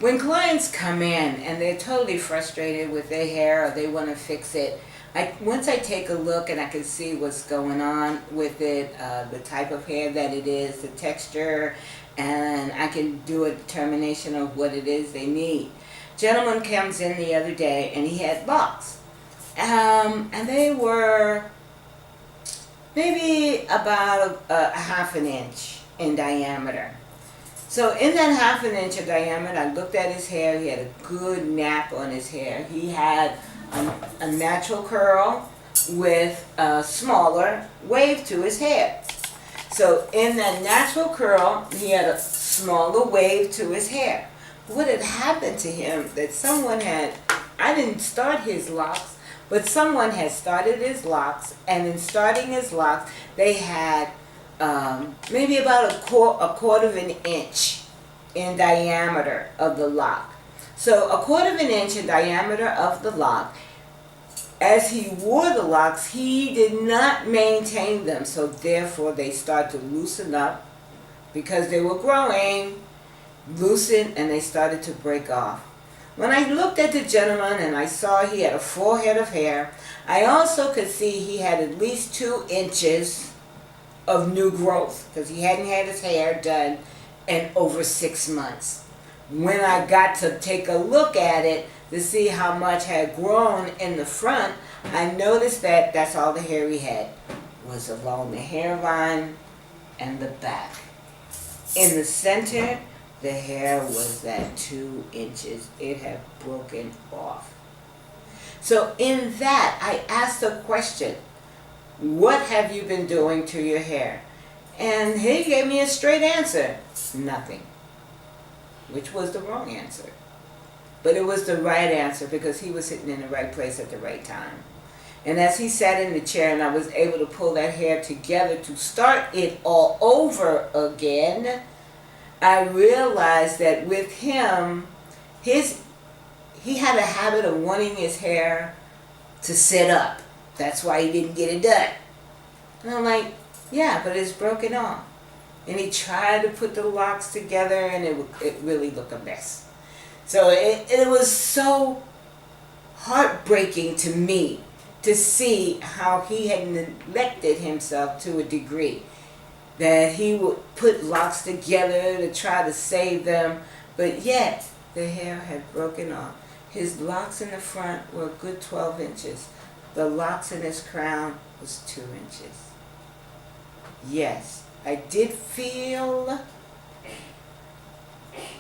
When clients come in and they're totally frustrated with their hair or they want to fix it, once I take a look and I can see what's going on with it, the type of hair that it is, the texture, and I can do a determination of what it is they need. Gentleman comes in the other day and he had locks. And they were maybe about a half an inch in diameter. So in that half an inch of diameter, I looked at his hair. He had a good nap on his hair. He had a natural curl with a smaller wave to his hair. So in that natural curl, he had a smaller wave to his hair. What had happened to him that someone had, I didn't start his locks, but someone had started his locks, and in starting his locks, they had maybe about a quarter of an inch in diameter of the lock. So a quarter of an inch in diameter of the lock. As he wore the locks, he did not maintain them, so therefore they start to loosen up because they were growing, loosen, and they started to break off. When I looked at the gentleman and I saw he had a full head of hair, I also could see he had at least 2 inches of new growth because he hadn't had his hair done in over 6 months. When I got to take a look at it to see how much had grown in the front, I noticed that that's all the hair he had was along the hairline and the back. In the center, the hair was at 2 inches. It had broken off. So in that, I asked a question, what have you been doing to your hair? And he gave me a straight answer, nothing, which was the wrong answer. But it was the right answer because he was sitting in the right place at the right time. And as he sat in the chair and I was able to pull that hair together to start it all over again, I realized that with him, he had a habit of wanting his hair to sit up. That's why he didn't get it done. And I'm like, yeah, but it's broken off. And he tried to put the locks together and it really looked a mess. So it was so heartbreaking to me to see how he had neglected himself to a degree. That he would put locks together to try to save them, but yet the hair had broken off. His locks in the front were a good 12 inches. The locks in his crown was 2 inches. Yes, I did feel,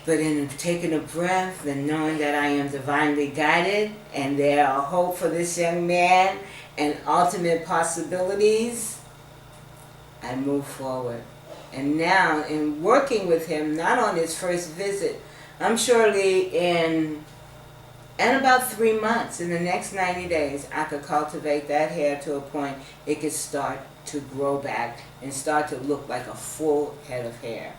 but in taking a breath and knowing that I am divinely guided and there are hope for this young man and ultimate possibilities, I move forward. And now in working with him, not on his first visit, I'm surely in about 3 months, in the next 90 days, I could cultivate that hair to a point it could start to grow back and start to look like a full head of hair.